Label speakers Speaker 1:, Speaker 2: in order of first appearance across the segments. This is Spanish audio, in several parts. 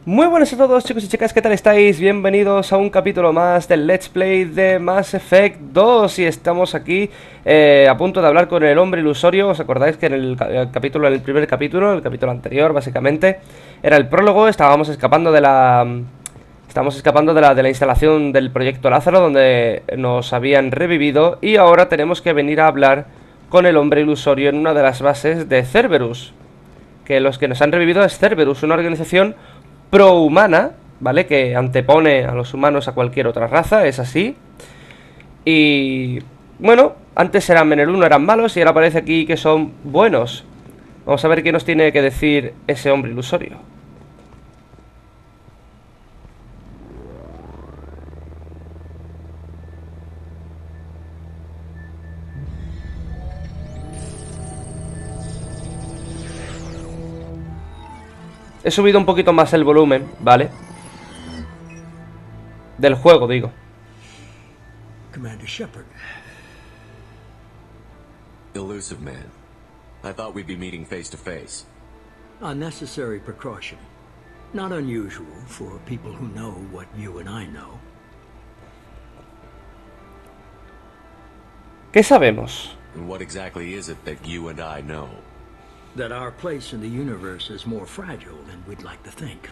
Speaker 1: Muy buenas a todos, chicos y chicas, ¿qué tal estáis? Bienvenidos a un capítulo más del Let's Play de Mass Effect 2. Y estamos aquí a punto de hablar con el hombre ilusorio. ¿Os acordáis que en el primer capítulo, el capítulo anterior básicamente, era el prólogo? Estábamos escapando de la instalación del proyecto Lázaro, donde nos habían revivido. Y ahora tenemos que venir a hablar con el hombre ilusorio en una de las bases de Cerberus. Que los que nos han revivido es Cerberus, una organización prohumana, ¿vale? Que antepone a los humanos a cualquier otra raza, es así. Y bueno, antes eran Menel eran malos y ahora parece aquí que son buenos. Vamos a ver qué nos tiene que decir ese hombre ilusorio. He subido un poquito más el volumen, ¿vale? Del juego, digo.
Speaker 2: Commander Shepard.
Speaker 3: Elusive man. I thought we'd be meeting face to face.
Speaker 2: A necessary precaution. Not unusual for people who know what you and I know.
Speaker 1: ¿Qué sabemos?
Speaker 3: And what exactly is it that you and I know?
Speaker 2: That our place in the universe is more fragile than we'd like to think.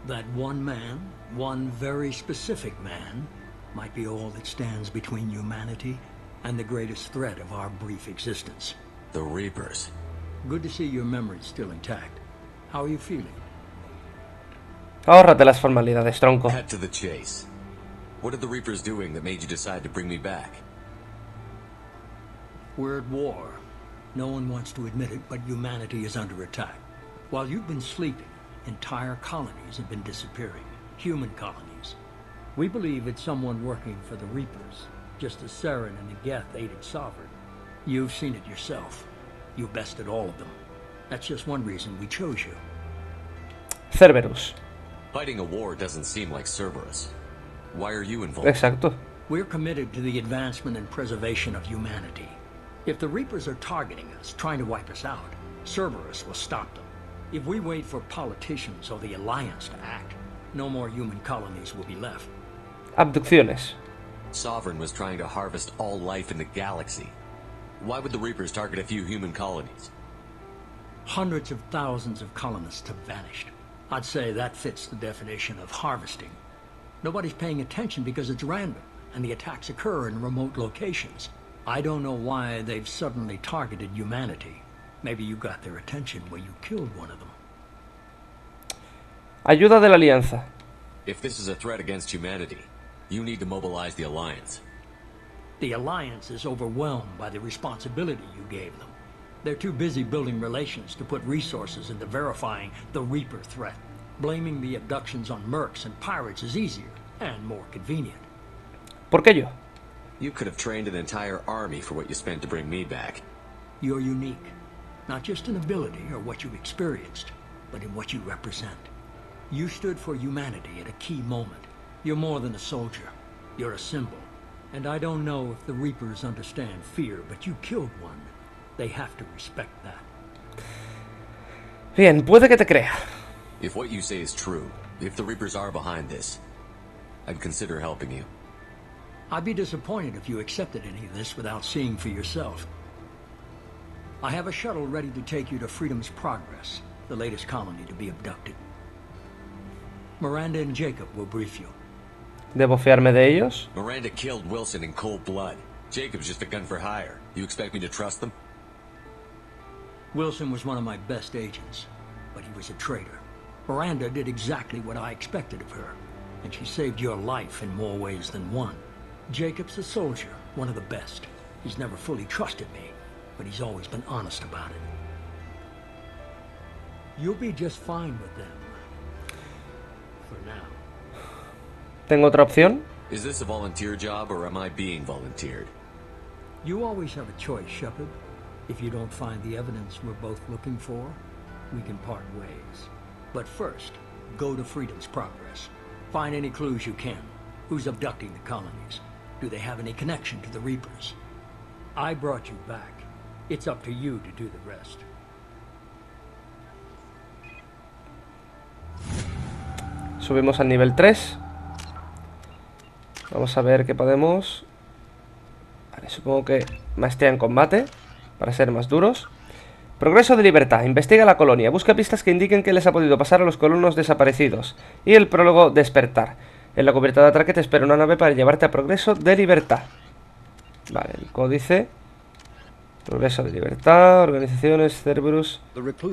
Speaker 2: That one man, one very specific man, might be all that stands between humanity and the greatest threat of our brief existence.
Speaker 3: The Reapers.
Speaker 2: Good to see your memory's still intact. How are you feeling?
Speaker 1: Ahórrate las formalidades, tronco.
Speaker 3: Cut to the chase. What are the Reapers doing that made you decide to bring me back?
Speaker 2: We're at war. No one wants to admit it, but humanity is under attack. While you've been sleeping, entire colonies have been disappearing. Human colonies. We believe it's someone working for the Reapers, just as Saren and the Geth aided Sovereign. You've seen it yourself. You bested all of them. That's just one reason we chose you.
Speaker 1: Cerberus.
Speaker 3: Fighting a war doesn't seem like Cerberus. Why are you involved?
Speaker 1: Exacto.
Speaker 2: We're committed to the advancement and preservation of humanity. If the Reapers are targeting us, trying to wipe us out, Cerberus will stop them. If we wait for politicians or the Alliance to act, no more human colonies will be left.
Speaker 1: Abducciones.
Speaker 3: Sovereign was trying to harvest all life in the galaxy. Why would the Reapers target a few human colonies?
Speaker 2: Hundreds of thousands of colonists have vanished. I'd say that fits the definition of harvesting. Nobody's paying attention because it's random, and the attacks occur in remote locations. I don't know why they've suddenly targeted humanity. Maybe you got their attention when you killed one of them.
Speaker 1: Ayuda de la Alianza.
Speaker 3: If this is a threat against humanity, you need to mobilize the Alliance.
Speaker 2: The Alliance is overwhelmed by the responsibility you gave them. They're too busy building relations to put resources into verifying the Reaper threat. Blaming the abductions on mercs and pirates is easier and more convenient.
Speaker 1: ¿Por qué yo?
Speaker 3: You could have trained an entire army for what you spent to bring me back.
Speaker 2: You're unique, not just in ability or what you've experienced, but in what you represent. You stood for humanity at a key moment. You're more than a soldier. You're a symbol. And I don't know if the Reapers understand fear, but you killed one. They have to respect that.
Speaker 1: Bien, puede que te crea.
Speaker 3: If what you say is true, if the Reapers are behind this, I'd consider helping you.
Speaker 2: I'd be disappointed if you accepted any of this without seeing for yourself. I have a shuttle ready to take you to Freedom's Progress, the latest colony to be abducted. Miranda and Jacob will brief you.
Speaker 1: ¿Debo fiarme de ellos?
Speaker 3: Miranda killed Wilson in cold blood. Jacob's just a gun for hire. You expect me to trust them?
Speaker 2: Wilson was one of my best agents, but he was a traitor. Miranda did exactly what I expected of her, and she saved your life in more ways than one. Jacob's a soldier, one of the best. He's never fully trusted me, but he's always been honest about it. You'll be just fine with them. For now.
Speaker 1: ¿Tengo otra opción?
Speaker 3: Is this a volunteer job or am I being volunteered?
Speaker 2: You always have a choice, Shepard. If you don't find the evidence we're both looking for, we can part ways. But first, go to Freedom's Progress. Find any clues you can. Who's abducting the colonies? Do they have any connection to the Reapers? I brought you back. It's up to you to do the rest.
Speaker 1: subimos al nivel 3. Vamos a ver qué podemos... Vale, supongo que maestría en combate, para ser más duros. Progreso de Libertad. Investiga la colonia. Busca pistas que indiquen qué les ha podido pasar a los colonos desaparecidos. Y el prólogo Despertar. En la cubierta de atraque te espera una nave para llevarte a Progreso de Libertad. Vale, el códice. Progreso de Libertad, organizaciones, Cerberus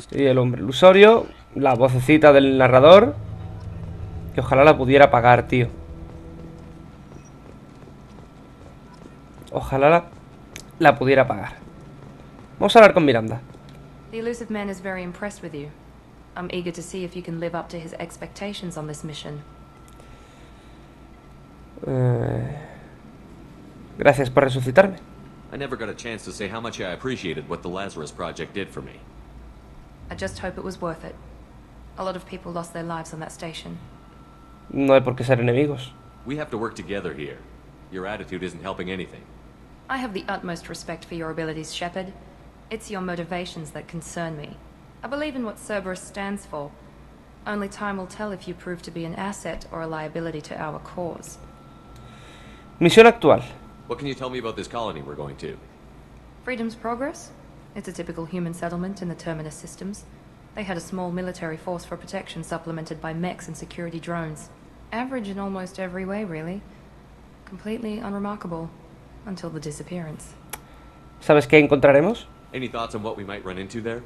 Speaker 1: y el hombre ilusorio. La vocecita del narrador. Que ojalá la pudiera pagar, tío. Ojalá la pudiera pagar. Vamos a hablar con Miranda.
Speaker 4: The elusive man is very impressed with you. I'm eager to see if you can live up to his expectations on this mission.
Speaker 1: Gracias por resucitarme.
Speaker 3: I never got a chance to say how much I appreciated what the Lazarus Project did for me.
Speaker 4: I just hope it was worth it. A lot of people lost their lives on that station.
Speaker 1: No hay por qué ser enemigos.
Speaker 3: We have to work together here. Your attitude isn't helping anything.
Speaker 4: I have the utmost respect for your abilities, Shepard. It's your motivations that concern me. I believe in what Cerberus stands for. Only time will tell if you prove to be an asset or a liability to our cause.
Speaker 1: Misión actual.
Speaker 3: What can you tell me about this colony we're going to?
Speaker 4: Freedom's Progress? It's a typical human settlement in the Terminus systems. They had a small military force for protection supplemented by mechs and security drones. Average in almost every way, really. Completely unremarkable. Until the disappearance.
Speaker 1: ¿Sabes qué encontraremos?
Speaker 3: Any thoughts on what we might run into there?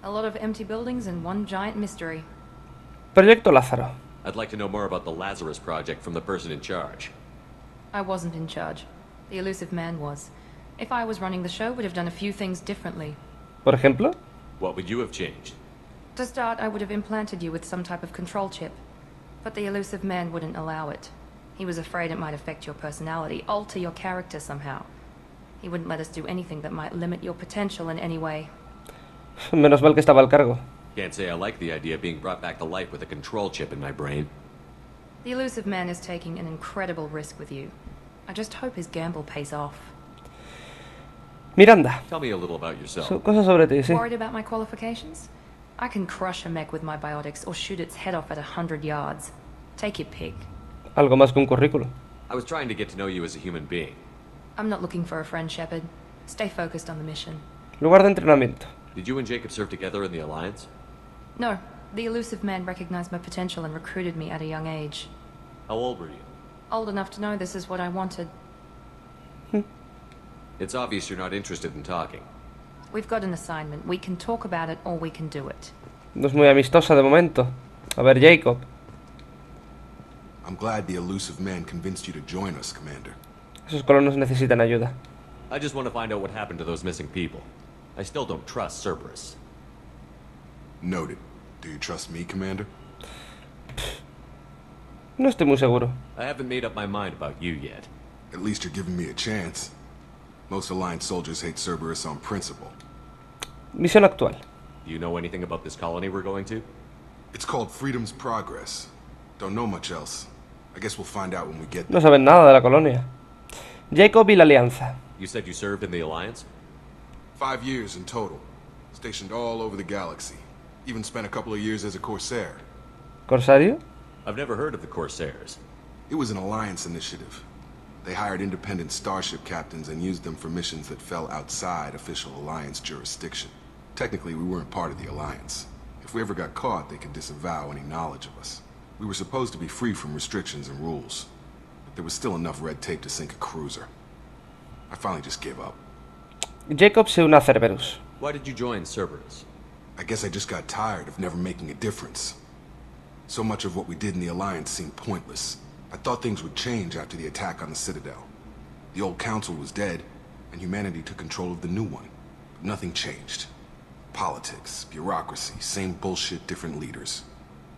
Speaker 4: A lot of empty buildings and one giant mystery.
Speaker 1: Proyecto Lázaro.
Speaker 3: I'd like to know more about the Lazarus Project from the person in charge.
Speaker 4: I wasn't in charge. The elusive man was. If I was running the show, would have done a few things differently.
Speaker 1: Por ejemplo?
Speaker 3: What would you have changed?
Speaker 4: To start, I would have implanted you with some type of control chip. But the elusive man wouldn't allow it. He was afraid it might affect your personality, alter your character somehow. He wouldn't let us do anything that might limit your potential in any way.
Speaker 1: Menos mal que estaba al cargo.
Speaker 3: Can't say I like the idea of being brought back to life with a control chip in my brain.
Speaker 4: The elusive man is taking an incredible risk with you. I just hope his gamble pays off.
Speaker 1: Miranda.
Speaker 3: Tell me a little about yourself.
Speaker 1: Cosas sobre ti, sí.
Speaker 4: Worried about my qualifications? I can crush a mech with my biotics or shoot its head off at 100 yards. Take your pick.
Speaker 1: Algo más que un currículo.
Speaker 3: I was trying to get to know you as a human being.
Speaker 4: I'm not looking for a friend, Shepard. Stay focused on the mission.
Speaker 1: Lugar de entrenamiento.
Speaker 3: Did you and Jacob serve together in the Alliance?
Speaker 4: No. The elusive man recognized my potential and recruited me at a young age.
Speaker 3: How old were you?
Speaker 4: Old enough to know this is what I wanted.
Speaker 3: It's obvious you're not interested in talking.
Speaker 4: We've got an assignment. We can talk about it or we can do it.
Speaker 1: No es muy amistosa de momento. A ver, Jacob.
Speaker 5: I'm glad the elusive man convinced you to join us, Commander.
Speaker 1: Esos colonos necesitan ayuda.
Speaker 3: I just want to find out what happened to those missing people. I still don't trust Cerberus.
Speaker 5: Noted. Do you trust me, Commander?
Speaker 1: No estoy muy seguro.
Speaker 3: I haven't made up my mind about you yet.
Speaker 5: At least you're giving me a chance. Most Alliance soldiers hate Cerberus on principle.
Speaker 1: Misión actual.
Speaker 3: Do you know anything about this colony we're going to?
Speaker 5: It's called Freedom's Progress. Don't know much else. I guess we'll find out when we get
Speaker 1: No
Speaker 5: there.
Speaker 1: saben nada de la colonia. Jacob y la Alianza.
Speaker 3: You said you served in the Alliance?
Speaker 5: 5 years in total. Stationed all over the galaxy. Even spent a couple of years as a Corsair.
Speaker 1: ¿Corsario?
Speaker 3: I've never heard of the Corsairs.
Speaker 5: It was an Alliance initiative. They hired independent starship captains and used them for missions that fell outside official Alliance jurisdiction. Technically, we weren't part of the Alliance. If we ever got caught, they could disavow any knowledge of us. We were supposed to be free from restrictions and rules, but there was still enough red tape to sink a cruiser. I finally just gave up.
Speaker 1: Jacob se une a Cerberus.
Speaker 3: Why did you join Cerberus?
Speaker 5: I guess I just got tired of never making a difference. So much of what we did in the Alliance seemed pointless. I thought things would change after the attack on the Citadel. The old council was dead, and humanity took control of the new one. But nothing changed. Politics, bureaucracy, same bullshit, different leaders.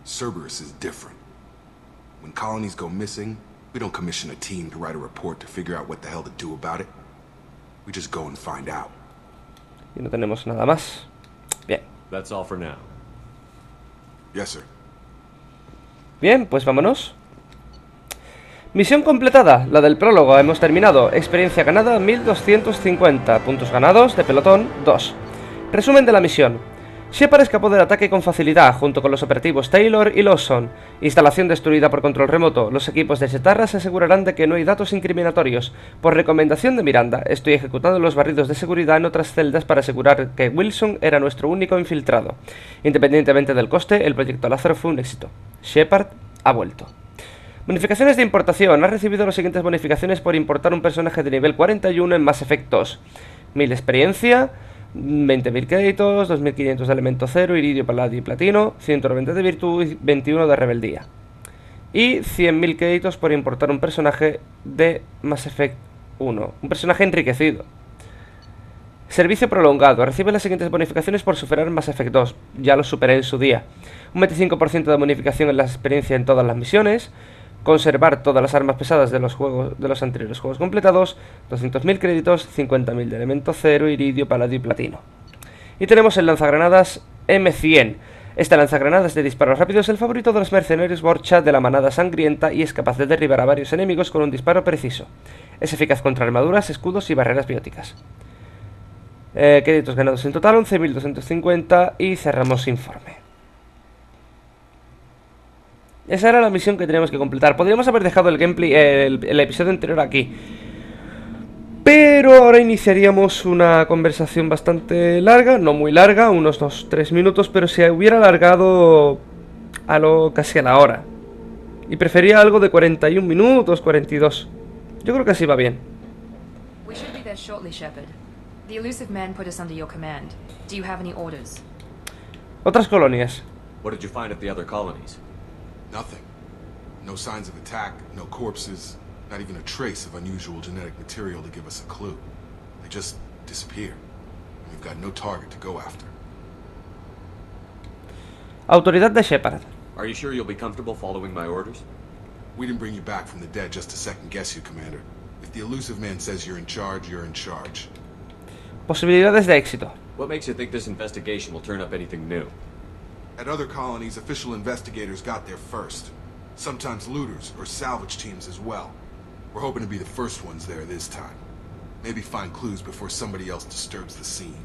Speaker 5: Cerberus is different. When colonies go missing, we don't commission a team to write a report to figure out what the hell to do about it. We just go and find out.
Speaker 1: Y no tenemos nada más. Bien.
Speaker 3: That's all for now.
Speaker 5: Yes, sir.
Speaker 1: Bien, pues vámonos. Misión completada, la del prólogo, hemos terminado. Experiencia ganada 1250, puntos ganados de pelotón 2. Resumen de la misión. Shepard escapó del ataque con facilidad, junto con los operativos Taylor y Lawson. Instalación destruida por control remoto. Los equipos de Chetarra se asegurarán de que no hay datos incriminatorios. Por recomendación de Miranda, estoy ejecutando los barridos de seguridad en otras celdas para asegurar que Wilson era nuestro único infiltrado. Independientemente del coste, el proyecto Lázaro fue un éxito. Shepard ha vuelto. Bonificaciones de importación. Has recibido las siguientes bonificaciones por importar un personaje de nivel 41 en Mass Effect 2. 1000 de experiencia, 20.000 créditos, 2.500 de elemento cero, iridio, paladio y platino, 190 de virtud y 21 de rebeldía. Y 100.000 créditos por importar un personaje de Mass Effect 1. Un personaje enriquecido. Servicio prolongado. Recibe las siguientes bonificaciones por superar Mass Effect 2. Ya lo superé en su día. Un 25% de bonificación en la experiencia en todas las misiones. Conservar todas las armas pesadas de los anteriores juegos completados. 200.000 créditos, 50.000 de elemento cero, iridio, paladio y platino. Y tenemos el lanzagranadas M100. Este lanzagranadas de disparos rápidos es el favorito de los mercenarios Borcha de la manada sangrienta y es capaz de derribar a varios enemigos con un disparo preciso. Es eficaz contra armaduras, escudos y barreras bióticas. Créditos ganados en total 11.250 y cerramos informe. Esa era la misión que teníamos que completar. Podríamos haber dejado el gameplay, el episodio anterior aquí, pero ahora iniciaríamos una conversación bastante larga, no muy larga, unos 2-3 minutos, pero se hubiera alargado casi a la hora. Y prefería algo de 41 minutos, 42. Yo creo que así va bien.
Speaker 4: We should be there shortly, Shepard. The elusive man put us under your command. Do you have any orders?
Speaker 1: Otras colonias.
Speaker 3: What did you find at the other colonies?
Speaker 5: Nothing. No signs of attack, no corpses, not even a trace of unusual genetic material to give us a clue. They just disappear. And we've got no target to go after.
Speaker 1: Autoridad de Shepard.
Speaker 3: Are you sure you'll be comfortable following my orders?
Speaker 5: We didn't bring you back from the dead just to second guess you, Commander. If the elusive man says you're in charge, you're in charge.
Speaker 1: Posibilidades de éxito.
Speaker 3: What makes you think this investigation will turn up anything new?
Speaker 5: At other colonies, official investigators got there first. Sometimes looters or salvage teams as well. We're hoping to be the first ones there this time. Maybe find clues before somebody else disturbs the scene.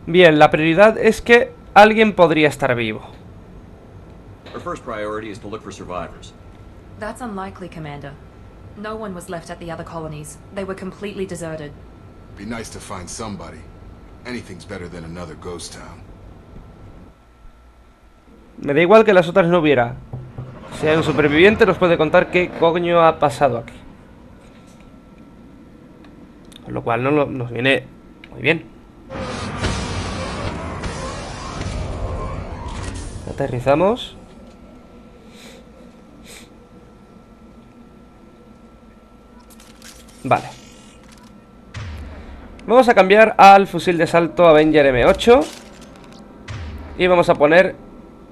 Speaker 1: Bien, la prioridad es que alguien podría estar vivo.
Speaker 3: Our first priority is to look for survivors.
Speaker 4: That's unlikely, Commander. No one was left at the other colonies. They were completely deserted.
Speaker 5: Be nice to find somebody. Anything's better than another ghost town.
Speaker 1: Me da igual que las otras no hubiera. Si hay un superviviente nos puede contar qué coño ha pasado aquí. Con lo cual nos viene muy bien. Aterrizamos. Vale. Vamos a cambiar al fusil de asalto Avenger M8. Y vamos a poner...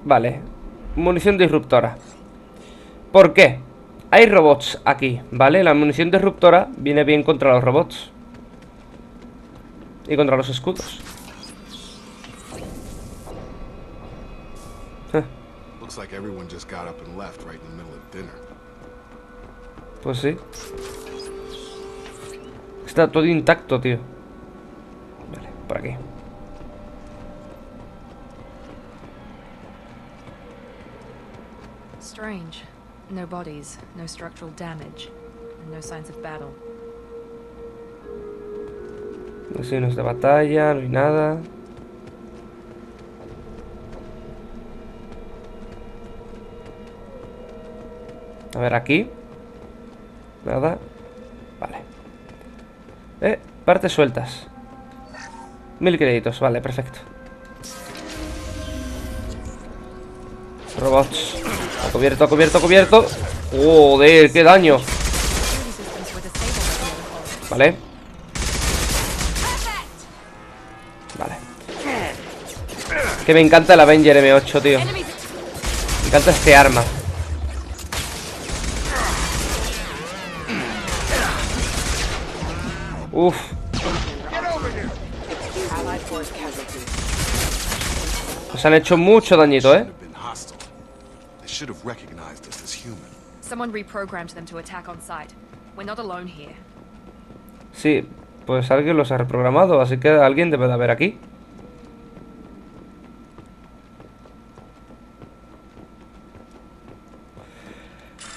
Speaker 1: Vale, munición disruptora. ¿Por qué? Hay robots aquí, ¿vale? La munición disruptora viene bien contra los robots y contra los escudos. Pues sí. Está todo intacto, tío. Vale, por aquí.
Speaker 4: Strange. No bodies, no structural damage, and no signs of battle.
Speaker 1: No hay signos de batalla, no hay nada. A ver, aquí. Nada. Vale. Partes sueltas. 1000 créditos, vale, perfecto. Robots. Cubierto, cubierto, cubierto. Joder, qué daño. Vale. Vale. Que me encanta el Avenger M8, tío. Me encanta este arma. Uf. Nos han hecho mucho dañito,
Speaker 5: Should have recognized us as human.
Speaker 4: Someone reprogrammed them to attack on sight. We're not alone here.
Speaker 1: Sí, pues alguien los ha reprogramado, así que alguien debe de haber aquí.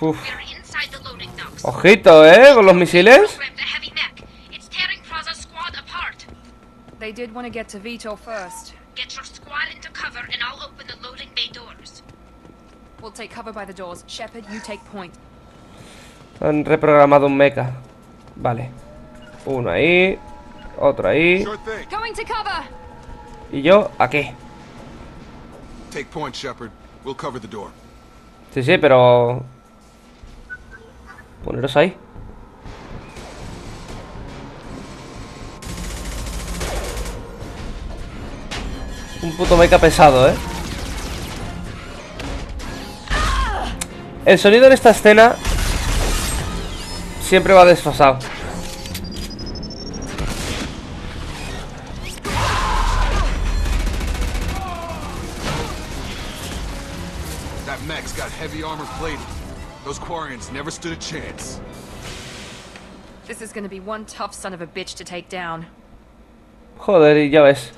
Speaker 1: Uf. Ojito, con los misiles.
Speaker 4: They did want to get to Vito first.
Speaker 6: Get your squad into cover and I'll open the loading bay doors.
Speaker 4: We'll take cover by the doors. Shepard, you take point.
Speaker 1: Han reprogramado un mecha. Vale. Uno ahí. Otro ahí.
Speaker 4: Going to cover.
Speaker 1: Y yo aquí.
Speaker 5: Take point, Shepard. We'll cover the door.
Speaker 1: Sí, sí, pero... poneros ahí. Un puto mecha pesado, El sonido en esta escena siempre va desfasado.
Speaker 5: That mech's got heavy armor plating. Those Quarians never stood a chance.
Speaker 4: This is going to be one tough son of a bitch to take down.
Speaker 1: Joder, y ya ves.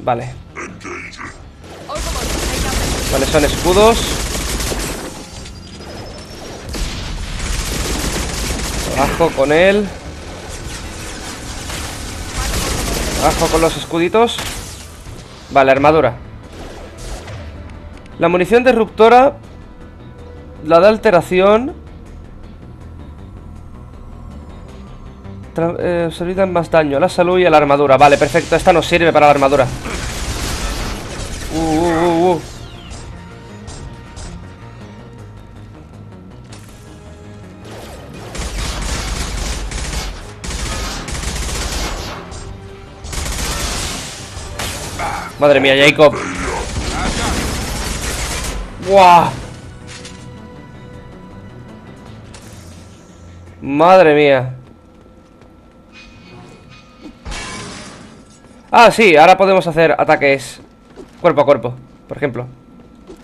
Speaker 1: Vale. Vale, son escudos. Trabajo con él. Trabajo con los escuditos. Vale, armadura. La munición disruptora la da alteración. Absorbidan más daño a la salud y a la armadura. Vale, perfecto, esta nos sirve para la armadura. Madre mía, Jacob. ¡Buah! Madre mía. Ah, sí, ahora podemos hacer ataques cuerpo a cuerpo, por ejemplo.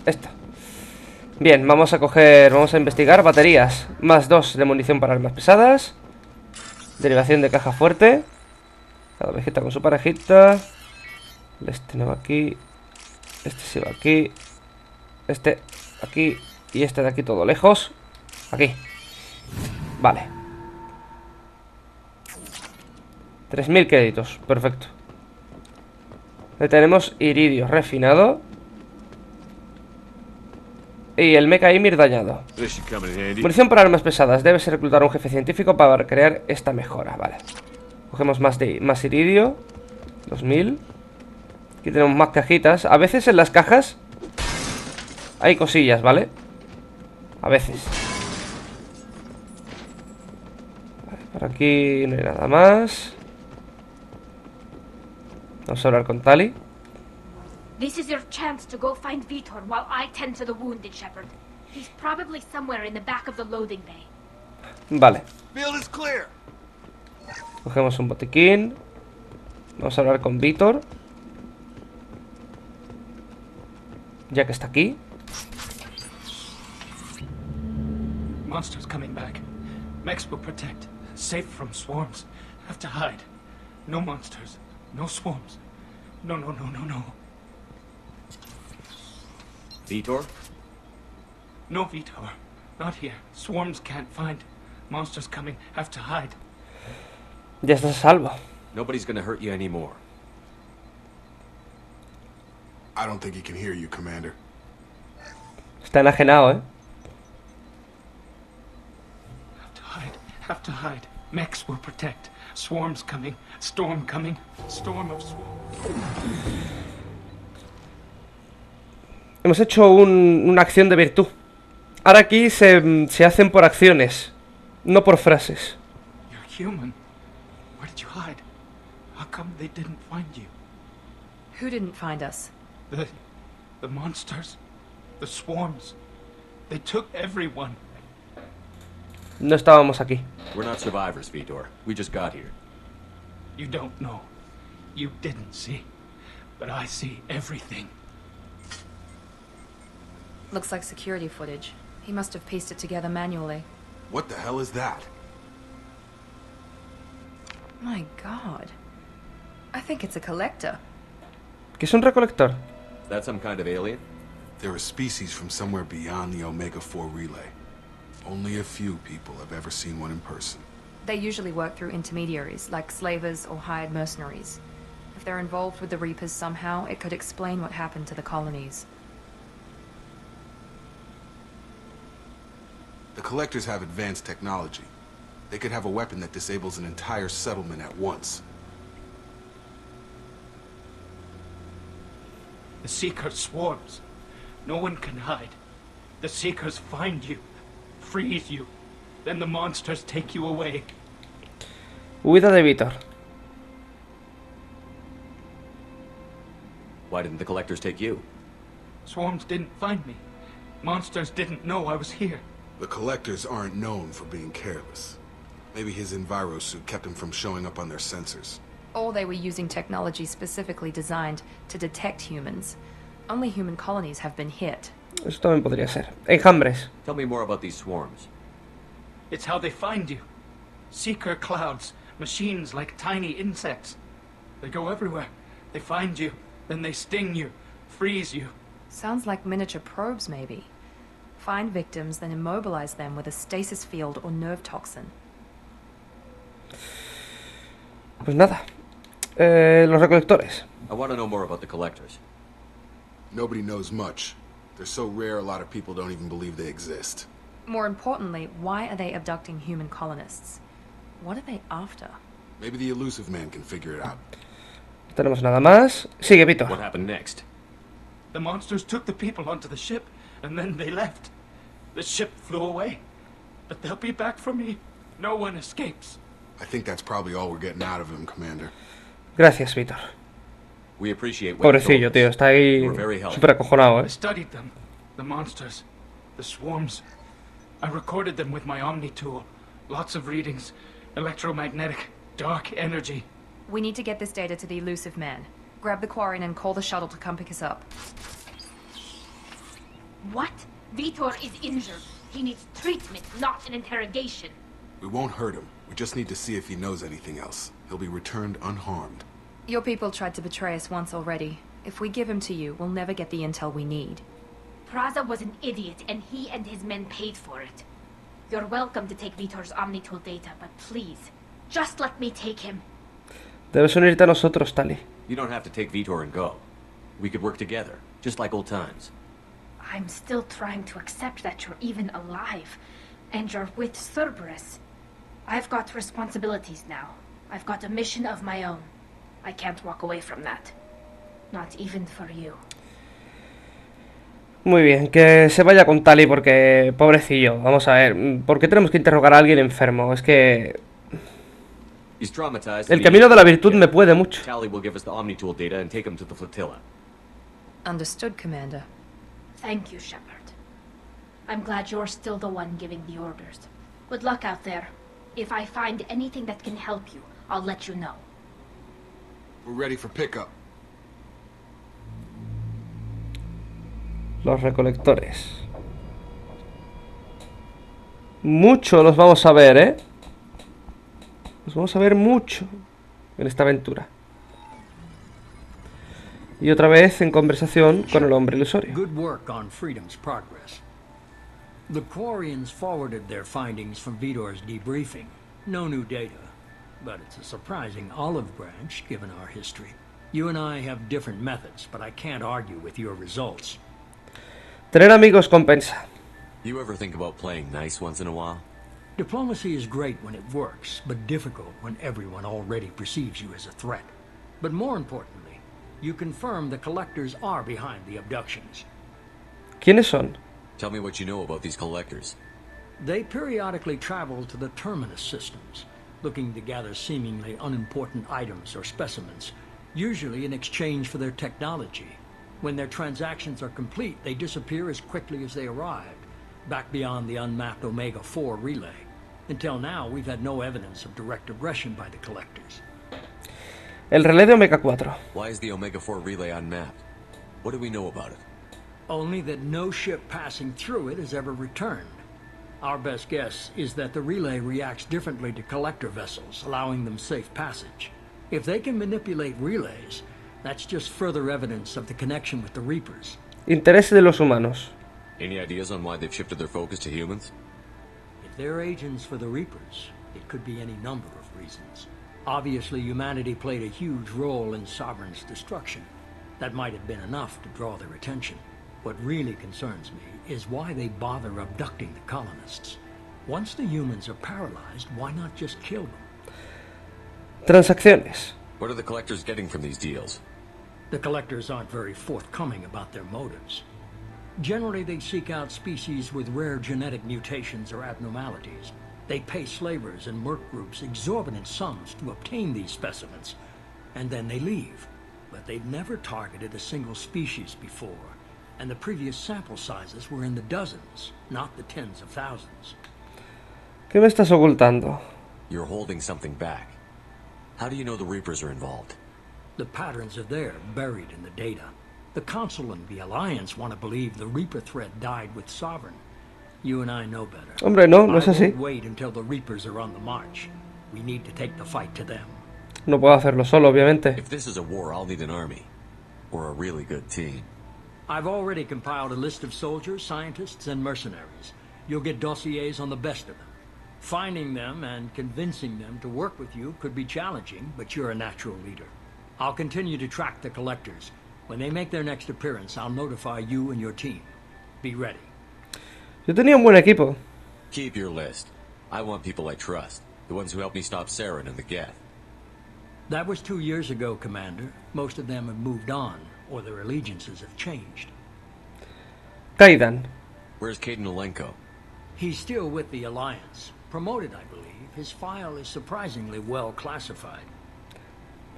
Speaker 1: Esta. Bien, vamos a investigar baterías. Más 2 de munición para armas pesadas. Derivación de caja fuerte. Cada ovejita con su parejita. Este no va aquí. Este sí va aquí. Este aquí. Y este de aquí todo lejos. Aquí. Vale. 3000 créditos, perfecto. Tenemos iridio refinado. Y el mecha Ymir dañado. Munición para armas pesadas. Debes reclutar a un jefe científico para crear esta mejora. Vale. Cogemos más iridio. 2000. Aquí tenemos más cajitas. A veces en las cajas hay cosillas, ¿vale? A veces. Vale, por aquí no hay nada más. Vamos a hablar con Tali.
Speaker 6: This is your chance to go find Vitor while I tend to the wounded, Shepard. He's probably somewhere in the back of the loading bay.
Speaker 1: Vale.
Speaker 5: Field is clear.
Speaker 1: Cogemos un botiquín. Vamos a hablar con Vitor, ya que está aquí.
Speaker 7: Monsters coming back. Mechs will protect. Safe from swarms. Have to hide. No monsters. No swarms. No, no, no, no, no.
Speaker 3: Vitor?
Speaker 7: No, Vitor. Not here. Swarms can't find. Monsters coming. Have to hide.
Speaker 1: Ya estás a salvo.
Speaker 3: Nobody's gonna hurt you anymore.
Speaker 5: I don't think he can hear you, Commander.
Speaker 1: Está enajenado,
Speaker 7: Have to hide. Have to hide. Mechs will protect. Swarms coming. Storm coming. Storm of swarms.
Speaker 1: Hemos hecho una acción de virtud. Ahora aquí se hacen por acciones, no por frases.
Speaker 7: You're human. Where did you hide? How come they didn't find you?
Speaker 4: Who didn't find us?
Speaker 7: The monsters. The swarms. They took everyone.
Speaker 1: No estábamos aquí.
Speaker 3: We're not survivors, Vitor. We just got here.
Speaker 7: You don't know. You didn't see. But I see everything.
Speaker 4: Looks like security footage. He must have pieced it together manually.
Speaker 5: What the hell is that?
Speaker 4: My god. I think it's a collector.
Speaker 1: ¿Qué es un recolector?
Speaker 3: That some kind of alien?
Speaker 5: They're a species from somewhere beyond the Omega-4 relay. Only a few people have ever seen one in person.
Speaker 4: They usually work through intermediaries, like slavers or hired mercenaries. If they're involved with the Reapers somehow, it could explain what happened to the colonies.
Speaker 5: The Collectors have advanced technology. They could have a weapon that disables an entire settlement at once.
Speaker 7: The Seekers swarms. No one can hide. The Seekers find you, freeze you. Then the monsters take you away.
Speaker 1: Huida de Víctor.
Speaker 3: Why didn't the Collectors take you?
Speaker 7: Swarms didn't find me. Monsters didn't know I was here.
Speaker 5: The Collectors aren't known for being careless. Maybe his enviro suit kept him from showing up on their sensors.
Speaker 4: Or they were using technology specifically designed to detect humans. Only human colonies have been hit.
Speaker 1: Eso también podría ser. Enjambres.
Speaker 3: Tell me more about these swarms.
Speaker 7: It's how they find you. Seeker clouds, machines like tiny insects. They go everywhere. They find you, then they sting you, freeze you.
Speaker 4: Sounds like miniature probes, maybe. Find victims, then immobilize them with a stasis field or nerve toxin.
Speaker 1: Pues nada. Los recolectores.
Speaker 3: I want to know more about the Collectors.
Speaker 5: Nobody knows much. They're so rare, a lot of people don't even believe they exist.
Speaker 4: More importantly, why are they abducting human colonists? What are they after?
Speaker 5: Maybe the elusive man can figure it out.
Speaker 1: No tenemos nada más. Sigue, Víctor.
Speaker 3: What happened next?
Speaker 7: The monsters took the people onto the ship, and then they left. The ship flew away. But they'll be back for me. No one escapes.
Speaker 5: I think that's probably all we're getting out of him, Commander.
Speaker 1: Gracias, Víctor.
Speaker 3: We appreciate what you told
Speaker 1: Pobrecillo,
Speaker 3: us.
Speaker 1: tío. Está ahí
Speaker 3: You were very helpful.
Speaker 1: súper acojonado,
Speaker 7: I studied them. The monsters. The swarms. I recorded them with my Omni tool. Lots of readings. Electromagnetic. Dark energy.
Speaker 4: We need to get this data to the elusive man. Grab the Quarian and call the shuttle to come pick us up.
Speaker 6: What? Vitor is injured. He needs treatment, not an interrogation.
Speaker 5: We won't hurt him. We just need to see if he knows anything else. He'll be returned unharmed.
Speaker 4: Your people tried to betray us once already. If we give him to you, we'll never get the intel we need.
Speaker 6: Praza was an idiot, and he and his men paid for it. You're welcome to take Vitor's Omnitool data, but please, just let me take him.
Speaker 1: Debes unirte a nosotros, Tali.
Speaker 3: You don't have to take Vitor and go. We could work together, just like old times.
Speaker 6: I'm still trying to accept that you're even alive, and you're with Cerberus. I've got responsibilities now. I've got a mission of my own. I can't walk away from that. Not even for you.
Speaker 1: Muy bien, que se vaya con Tali porque, pobrecillo, vamos a ver, ¿por qué tenemos que interrogar a alguien enfermo? Es que
Speaker 3: He's traumatized.
Speaker 1: el camino de la virtud me puede mucho.
Speaker 3: Tali will give us the Omnitool data and take him to the flotilla.
Speaker 4: Understood, Commander.
Speaker 6: Thank you, Shepard. I'm glad you're still the one giving the orders. Good luck out there. If I find anything that can help you, I'll let you know.
Speaker 5: We're ready for pickup.
Speaker 1: Los recolectores. Mucho los vamos a ver, ¿eh? Los vamos a ver mucho en esta aventura. Y otra vez en conversación con el hombre ilusorio.
Speaker 2: Good work on Freedom's progress. The Quarians forwarded their findings from Vitor's debriefing. No new data, but it's a surprising olive branch given our history. You and I have different methods, but I can't argue with your results.
Speaker 1: Tener amigos compensa.
Speaker 3: You ever think about playing nice once in a while?
Speaker 2: Diplomacy is great when it works, but difficult when everyone already perceives you as a threat. But more importantly, you confirm the Collectors are behind the abductions.
Speaker 1: ¿Quiénes son?
Speaker 3: Tell me what you know about these Collectors.
Speaker 2: They periodically travel to the terminus systems, looking to gather seemingly unimportant items or specimens, usually in exchange for their technology. When their transactions are complete, they disappear as quickly as they arrived, back beyond the unmapped Omega-4 relay. Until now, we've had no evidence of direct aggression by the Collectors.
Speaker 1: El relé de Omega 4.
Speaker 3: Why is the Omega-4 relay unmapped? What do we know about it?
Speaker 2: Only that no ship passing through it has ever returned. Our best guess is that the relay reacts differently to Collector vessels, allowing them safe passage. If they can manipulate relays, that's just further evidence of the connection with the Reapers.
Speaker 1: Interés de los humanos.
Speaker 3: Any ideas on why they've shifted their focus to humans?
Speaker 2: If they're agents for the Reapers, it could be any number of reasons. Obviously, humanity played a huge role in Sovereign's destruction. That might have been enough to draw their attention. What really concerns me is why they bother abducting the colonists. Once the humans are paralyzed, why not just kill them?
Speaker 1: Transacciones.
Speaker 3: What are the collectors getting from these deals?
Speaker 2: The collectors aren't very forthcoming about their motives. Generally, they seek out species with rare genetic mutations or abnormalities. They pay slavers and merc groups exorbitant sums to obtain these specimens, and then they leave. But they've never targeted a single species before, and the previous sample sizes were in the dozens, not the tens of thousands.
Speaker 1: ¿Qué me estás ocultando?
Speaker 3: You're holding something back. How do you know the Reapers are involved?
Speaker 2: The patterns are there, buried in the data. The Council and the Alliance want to believe the Reaper threat died with Sovereign. You and I know better.
Speaker 1: Hombre, no, no es
Speaker 2: I
Speaker 1: así.
Speaker 2: won't wait until the Reapers are on the march. We need to take the fight to them.
Speaker 1: No puedo hacerlo solo, obviamente.
Speaker 3: If this is a war, I'll need an army. Or a really good team.
Speaker 2: I've already compiled a list of soldiers, scientists, and mercenaries. You'll get dossiers on the best of them. Finding them and convincing them to work with you could be challenging, but you're a natural leader. I'll continue to track the collectors. When they make their next appearance, I'll notify you and your team. Be ready.
Speaker 1: Yo tenía un buen equipo.
Speaker 3: Keep your list. I want people I trust. The ones who helped me stop Saren and the Geth.
Speaker 2: That was 2 years ago, Commander. Most of them have moved on, or their allegiances have changed.
Speaker 1: Kaidan.
Speaker 3: Where's Caden Alenko?
Speaker 2: He's still with the Alliance. Promoted, I believe. His file is surprisingly well classified.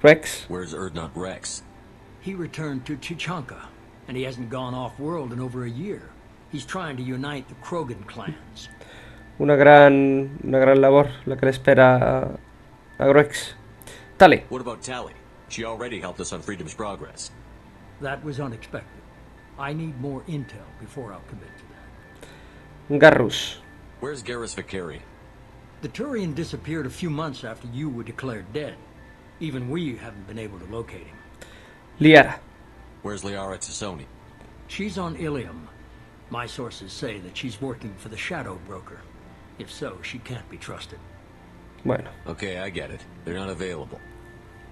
Speaker 1: Rex.
Speaker 3: Where's Erdnot Rex?
Speaker 2: He returned to Chichanka, and he hasn't gone off-world in over a year. He's trying to unite the Krogan clans.
Speaker 1: Una gran labor la que le espera a Rex. Tali.
Speaker 3: What about Tali? She already helped us on Freedom's Progress.
Speaker 2: That was unexpected. I need more intel before I'll commit to that.
Speaker 1: Garrus.
Speaker 3: Where's Garrus Vicari?
Speaker 2: The Turian disappeared a few months after you were declared dead. Even we haven't been able to locate him.
Speaker 1: Liara.
Speaker 3: Where's Liara Tassoni?
Speaker 2: She's on Ilium. My sources say that she's working for the Shadow Broker. If so, she can't be trusted.
Speaker 1: Bueno.
Speaker 3: Okay, I get it. They're not available.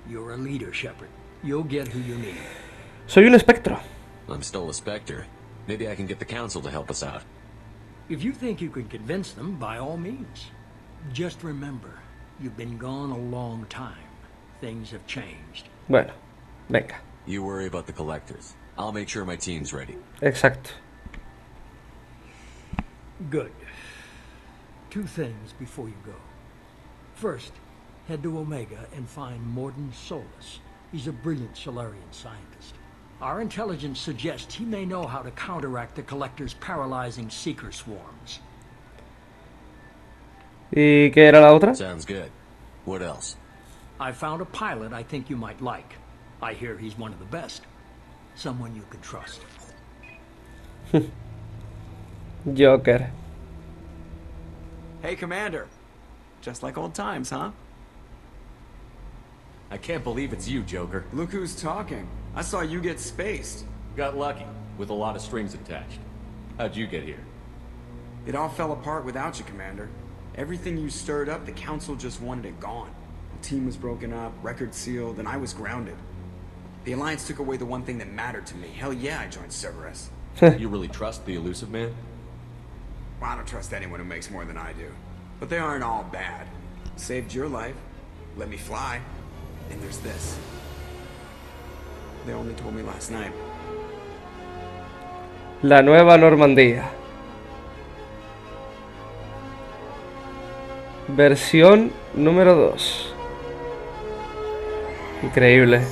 Speaker 2: You're a leader, Shepard. You'll get who you need.
Speaker 1: Soy un espectro.
Speaker 3: I'm still a Spectre. Maybe I can get the Council to help us out.
Speaker 2: If you think you can convince them, by all means. Just remember, you've been gone a long time. Things have changed.
Speaker 1: Bueno. Venga.
Speaker 3: You worry about the collectors. I'll make sure my team's ready.
Speaker 1: Exacto.
Speaker 2: Good. 2 things before you go. First, head to Omega and find Morden Solus. He's a brilliant Solarian scientist. Our intelligence suggests he may know how to counteract the Collector's paralyzing seeker swarms.
Speaker 1: ¿Y qué era la otra?
Speaker 3: Sounds good. What else?
Speaker 2: I found a pilot I think you might like. I hear he's one of the best. Someone you can trust.
Speaker 1: Joker.
Speaker 8: Hey, Commander. Just like old times, huh?
Speaker 9: I can't believe it's you, Joker.
Speaker 8: Look who's talking. I saw you get spaced.
Speaker 9: Got lucky, with a lot of strings attached. How'd you get here?
Speaker 8: It all fell apart without you, Commander. Everything you stirred up, the Council just wanted it gone. The team was broken up, record sealed, and I was grounded. The Alliance took away the one thing that mattered to me. Hell yeah, I joined Cerberus.
Speaker 9: You really trust the Elusive Man?
Speaker 8: Well, I don't trust anyone who makes more than I do. But they aren't all bad. Saved your life, let me fly, and there's this. They only told me last night.
Speaker 1: La Nueva Normandía. Versión número 2. Increíble.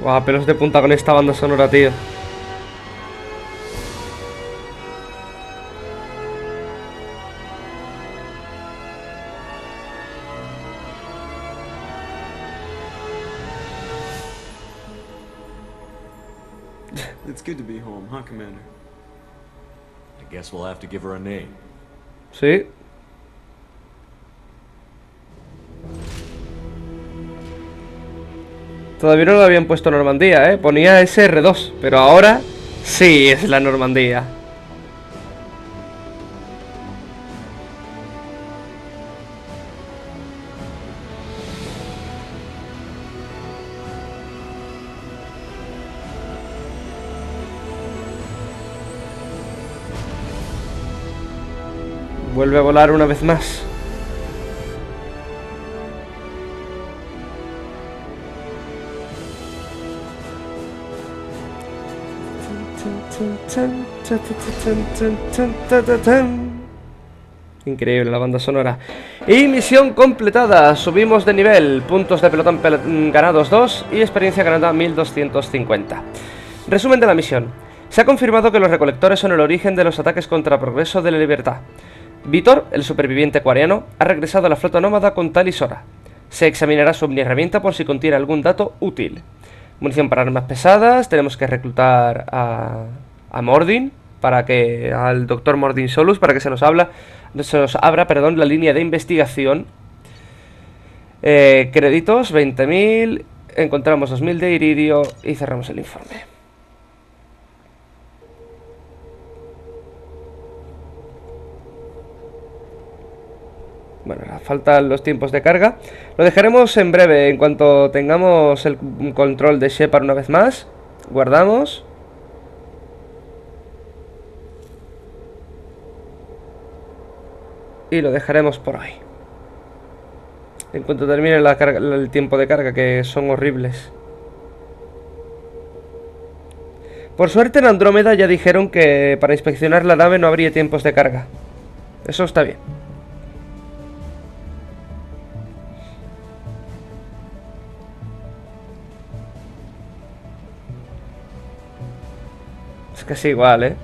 Speaker 1: Guau, pelos de punta con esta banda sonora, tío.
Speaker 8: It's good to be home, huh, Commander?
Speaker 9: I guess we'll have to give her a name.
Speaker 1: Sí. Todavía no lo habían puesto Normandía, ponía SR2, pero ahora sí es la Normandía. Vuelve a volar una vez más. Increíble la banda sonora. Y misión completada. Subimos de nivel. Puntos de pelotón ganados 2 y experiencia ganada 1250. Resumen de la misión. Se ha confirmado que los recolectores son el origen de los ataques contra Progreso de la Libertad. Víctor, el superviviente ecuatoriano, ha regresado a la flota nómada con Talisora. Se examinará su herramienta por si contiene algún dato útil. Munición para armas pesadas. Tenemos que reclutar a Mordin, al doctor Mordin Solus, para que se nos abra, la línea de investigación. Créditos, 20.000. Encontramos 2.000 de iridio y cerramos el informe. Bueno, faltan los tiempos de carga. Lo dejaremos en breve, en cuanto tengamos el control de Shepard una vez más. Guardamos. Y lo dejaremos por hoy. En cuanto termine el tiempo de carga, que son horribles. Por suerte en Andrómeda ya dijeron que para inspeccionar la nave no habría tiempos de carga. Eso está bien. Es casi igual, ¿eh?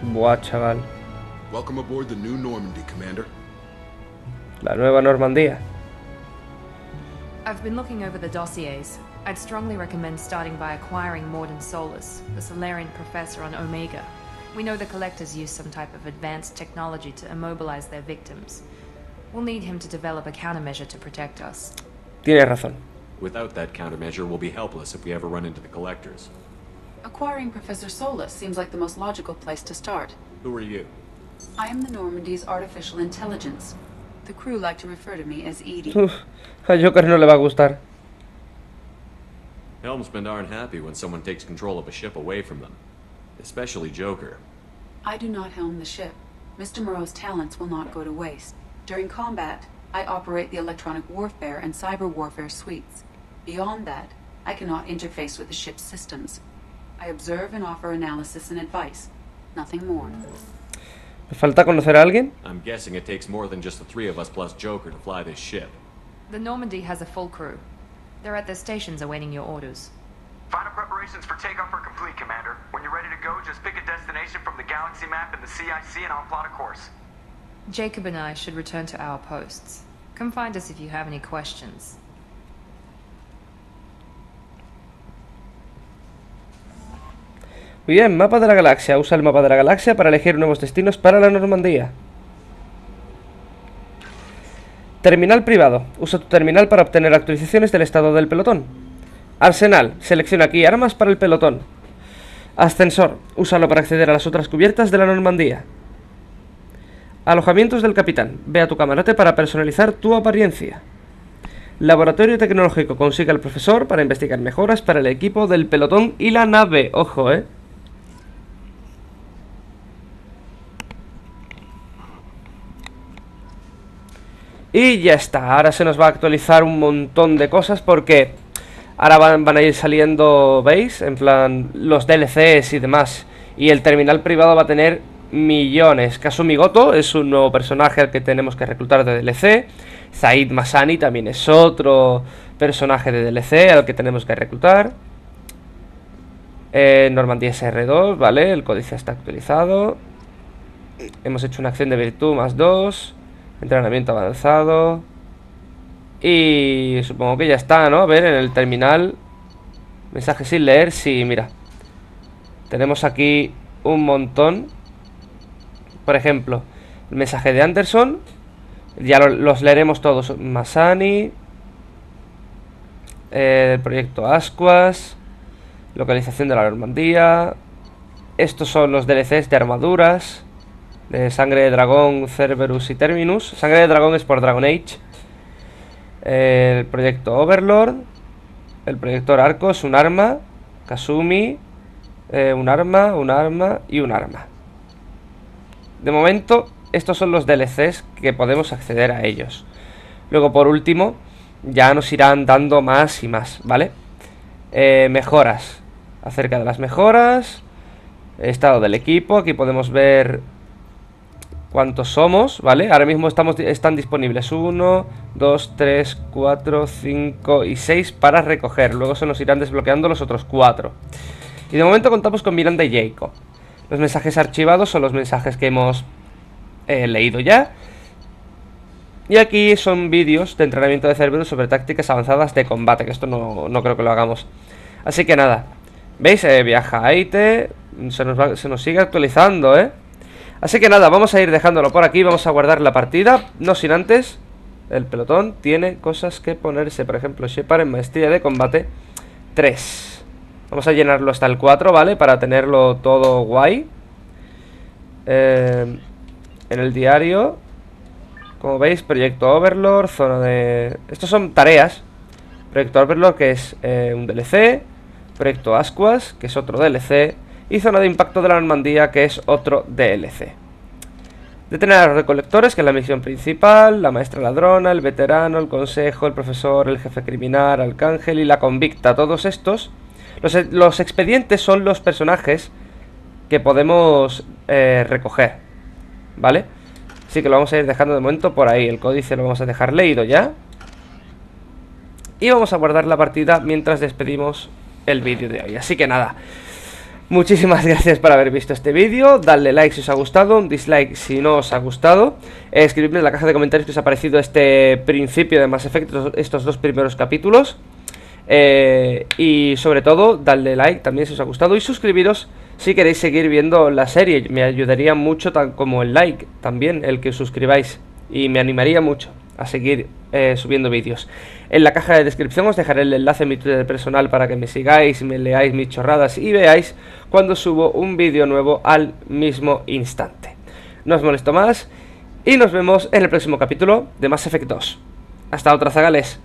Speaker 1: Buah, chaval.
Speaker 5: Welcome aboard the new Normandy, Commander.
Speaker 1: La nueva Normandía.
Speaker 4: I've been looking over the dossiers. I'd strongly recommend starting by acquiring Mordin Solus, the Solarian professor on Omega. We know the Collectors use some type of advanced technology to immobilize their victims. We'll need him to develop a countermeasure to protect us.
Speaker 1: Tienes razón.
Speaker 9: Without that countermeasure, we'll be helpless if we ever run into the Collectors.
Speaker 10: Acquiring Professor Solus seems like the most logical place to start.
Speaker 9: Who are you?
Speaker 10: I am the Normandy's artificial intelligence. The crew like to refer to me as Edie.
Speaker 1: A Joker no le va a gustar.
Speaker 9: Helmsmen aren't happy when someone takes control of a ship away from them. Especially Joker.
Speaker 10: I do not helm the ship. Mr. Moreau's talents will not go to waste. During combat, I operate the electronic warfare and cyber warfare suites. Beyond that, I cannot interface with the ship's systems. I observe and offer analysis and advice. Nothing more.
Speaker 1: ¿Me falta conocer a alguien?
Speaker 9: I'm guessing it takes more than just the three of us plus Joker to fly this ship.
Speaker 4: The Normandy has a full crew. They're at their stations awaiting your orders.
Speaker 11: Final preparations for takeoff are complete, Commander. When you're ready to go, just pick a destination from the galaxy map and the CIC and I'll plot a course.
Speaker 4: Jacob and I should return to our posts. Come find us if you have any questions.
Speaker 1: Muy bien, mapa de la galaxia. Usa el mapa de la galaxia para elegir nuevos destinos para la Normandía. Terminal privado. Usa tu terminal para obtener actualizaciones del estado del pelotón. Arsenal. Selecciona aquí armas para el pelotón. Ascensor. Úsalo para acceder a las otras cubiertas de la Normandía. Alojamientos del capitán. Ve a tu camarote para personalizar tu apariencia. Laboratorio tecnológico. Consigue al profesor para investigar mejoras para el equipo del pelotón y la nave. Ojo, Y ya está, ahora se nos va a actualizar un montón de cosas porque ahora van a ir saliendo, ¿veis? En plan, los DLCs y demás. Y el terminal privado va a tener millones. Kasumi Goto es un nuevo personaje al que tenemos que reclutar de DLC. Zaid Masani también es otro personaje de DLC al que tenemos que reclutar. Normandía SR2, ¿vale? El códice está actualizado. Hemos hecho una acción de virtud +2. Entrenamiento avanzado. Y supongo que ya está, ¿no? A ver, en el terminal Mensajes sin leer, sí, mira. Tenemos aquí un montón. Por ejemplo, el mensaje de Anderson. Ya los leeremos todos. Masani. El proyecto Ascuas. Localización de la Normandía. Estos son los DLCs de armaduras. De Sangre de Dragón, Cerberus y Terminus. Sangre de Dragón es por Dragon Age. El proyecto Overlord. El proyector Arcos, un arma. Kasumi. Un arma y un arma. De momento, estos son los DLCs que podemos acceder a ellos. Luego, por último, ya nos irán dando más y más, ¿vale? Mejoras. Acerca de las mejoras. Estado del equipo. Aquí podemos ver cuántos somos, ¿vale? Ahora mismo están disponibles 1, 2, 3, 4, 5 y 6 para recoger. Luego se nos irán desbloqueando los otros 4. Y de momento contamos con Miranda y Jacob. Los mensajes archivados son los mensajes que hemos leído ya. Y aquí son vídeos de entrenamiento de Cerberus sobre tácticas avanzadas de combate, que esto no creo que lo hagamos. Así que nada, ¿veis? Viaja a Aite, se nos sigue actualizando, Así que nada, vamos a ir dejándolo por aquí. Vamos a guardar la partida, no sin antes. El pelotón tiene cosas que ponerse. Por ejemplo, Shepard en maestría de combate 3. Vamos a llenarlo hasta el 4, ¿vale? Para tenerlo todo guay. En el diario, como veis, proyecto Overlord, zona de... Estos son tareas. Proyecto Overlord, que es un DLC. Proyecto Ascuas, que es otro DLC. Y zona de impacto de la Normandía, que es otro DLC. Detener a los recolectores, que es la misión principal. La maestra ladrona, el veterano, el consejo, el profesor, el jefe criminal, Arcángel y la convicta. Todos estos. Los expedientes son los personajes que podemos recoger, ¿vale? Así que lo vamos a ir dejando de momento por ahí. El códice lo vamos a dejar leído ya. Y vamos a guardar la partida mientras despedimos el vídeo de hoy. Así que nada, muchísimas gracias por haber visto este vídeo. Dadle like si os ha gustado, un dislike si no os ha gustado. Escribidme en la caja de comentarios que os ha parecido este principio de Mass Effect, estos 2 primeros capítulos. Y sobre todo, dadle like también si os ha gustado. Y suscribiros si queréis seguir viendo la serie. Me ayudaría mucho, como el like también, el que os suscribáis. Y me animaría mucho a seguir subiendo vídeos. En la caja de descripción os dejaré el enlace a mi Twitter personal para que me sigáis, me leáis mis chorradas y veáis cuando subo un vídeo nuevo al mismo instante. No os molesto más y nos vemos en el próximo capítulo de Mass Effect 2. Hasta otra, zagales.